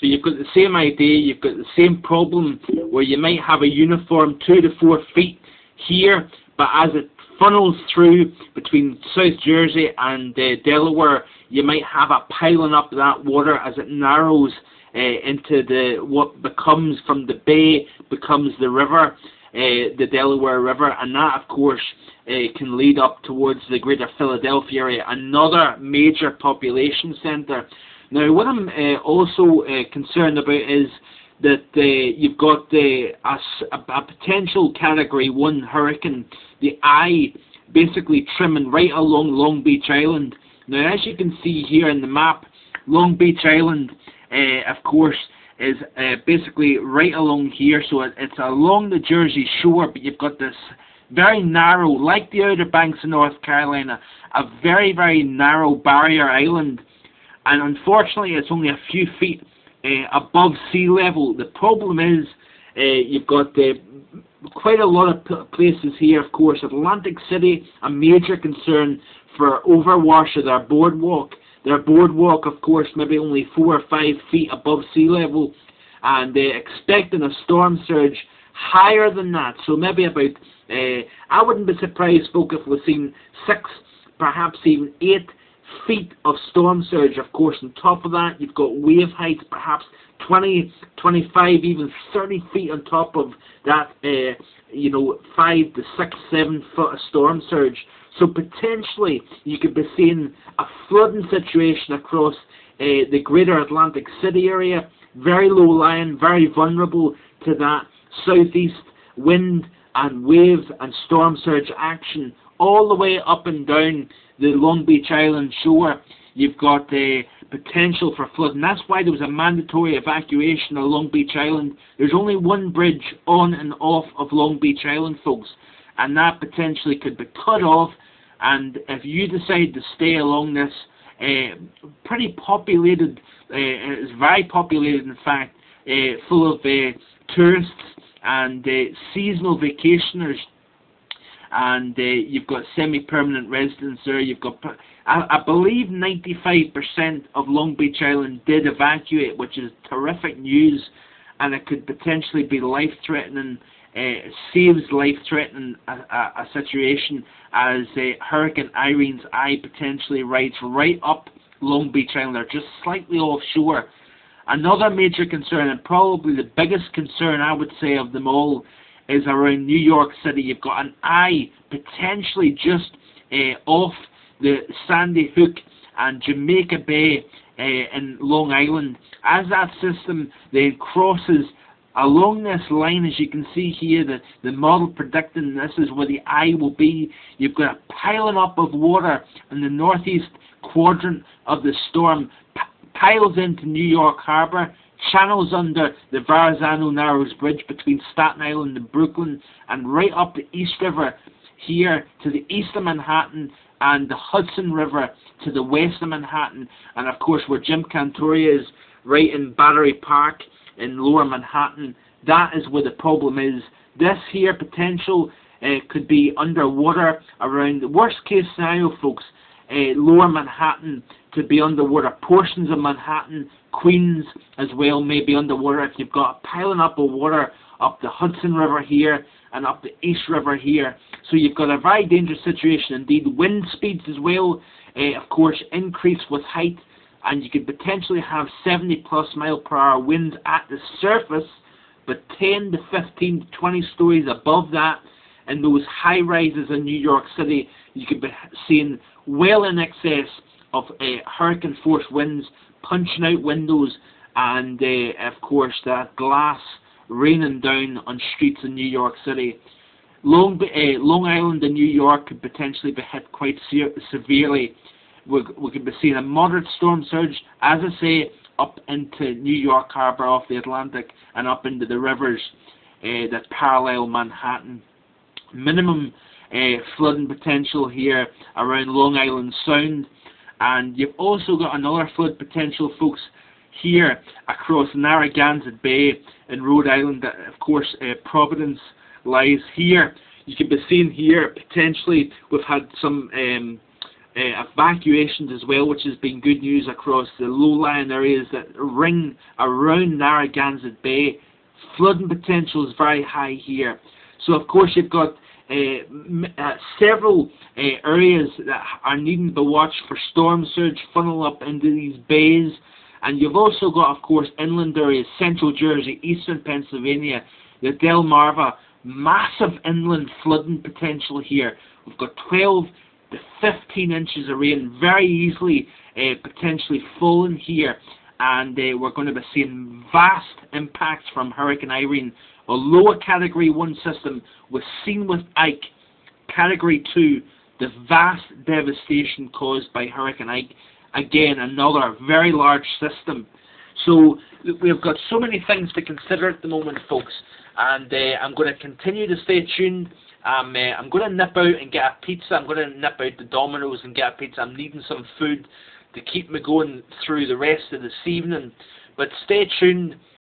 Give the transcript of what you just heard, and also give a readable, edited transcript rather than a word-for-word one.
So you've got the same idea, you've got the same problem where you might have a uniform 2 to 4 feet here, but as it funnels through between South Jersey and Delaware, you might have a piling up of that water as it narrows into what becomes from the bay becomes the river, the Delaware River, and that of course can lead up towards the greater Philadelphia area, another major population centre. Now what I'm also concerned about is that you've got a potential Category 1 hurricane, the eye, basically trimming right along Long Beach Island. Now as you can see here in the map, Long Beach Island of course is basically right along here, so it's along the Jersey shore, but you've got this very narrow, like the Outer Banks of North Carolina, a very, very narrow barrier island, and unfortunately it's only a few feet above sea level. The problem is you've got quite a lot of places here, of course. Atlantic City, a major concern for overwash of their boardwalk. Their boardwalk, of course, maybe only 4 or 5 feet above sea level, and expecting a storm surge higher than that. So maybe about, I wouldn't be surprised, folk, if we've seen 6, perhaps even 8 feet of storm surge. Of course, on top of that, you've got wave heights, perhaps 20, 25, even 30 feet on top of that, 5 to 6, 7 foot of storm surge. So potentially you could be seeing a flooding situation across the greater Atlantic City area, very low lying, very vulnerable to that southeast wind and waves and storm surge action all the way up and down the Long Beach Island shore. You've got the potential for flooding. That's why there was a mandatory evacuation of Long Beach Island. There's only one bridge on and off of Long Beach Island, folks, and that potentially could be cut off. And if you decide to stay along this pretty populated, it's very populated in fact, full of tourists and seasonal vacationers, and you've got semi-permanent residents there. You've got, I believe 95% of Long Beach Island did evacuate, which is terrific news, and it could potentially be life-threatening, saves life-threatening a situation as Hurricane Irene's eye potentially rides right up Long Beach Island. They're just slightly offshore. Another major concern, and probably the biggest concern I would say of them all, is around New York City. You've got an eye potentially just off the Sandy Hook and Jamaica Bay in Long Island. As that system then crosses along this line, as you can see here, the model predicting this is where the eye will be. You've got a piling up of water in the northeast quadrant of the storm, piles into New York Harbor, channels under the Verrazano Narrows Bridge between Staten Island and Brooklyn, and right up the East River here to the east of Manhattan, and the Hudson River to the west of Manhattan, and of course where Jim Cantoria is, right in Battery Park in lower Manhattan. That is where the problem is. This here potential could be underwater around, the worst case scenario, folks, lower Manhattan could be underwater. Portions of Manhattan, Queens as well may be underwater if you've got a piling up of water up the Hudson River here and up the East River here. So you've got a very dangerous situation indeed. Wind speeds as well, of course, increase with height, and you could potentially have 70+ mph winds at the surface, but 10 to 15 to 20 stories above that in those high rises in New York City, you could be seeing well in excess of hurricane force winds punching out windows, and of course that glass raining down on streets in New York City. Long Island and New York could potentially be hit quite severely. We could be seeing a moderate storm surge, as I say, up into New York Harbor off the Atlantic and up into the rivers that parallel Manhattan. Minimum flooding potential here around Long Island Sound, and you've also got another flood potential, folks, here across Narragansett Bay in Rhode Island. Of course, Providence lies here. You can be seeing here potentially we've had some evacuations as well, which has been good news across the low-lying areas that ring around Narragansett Bay. Flooding potential is very high here. So of course you've got several areas that are needing to be watched for storm surge funnel up into these bays. And you've also got, of course, inland areas, central Jersey, eastern Pennsylvania, the Delmarva, massive inland flooding potential here. We've got 12 to 15 inches of rain, very easily potentially falling here. And we're going to be seeing vast impacts from Hurricane Irene. Although a Category 1 system was seen with Ike, Category 2, the vast devastation caused by Hurricane Ike, again, another very large system. So we've got so many things to consider at the moment, folks. And I'm going to continue to stay tuned. I'm going to nip out and get a pizza. I'm going to nip out to Domino's and get a pizza. I'm needing some food to keep me going through the rest of this evening. But stay tuned.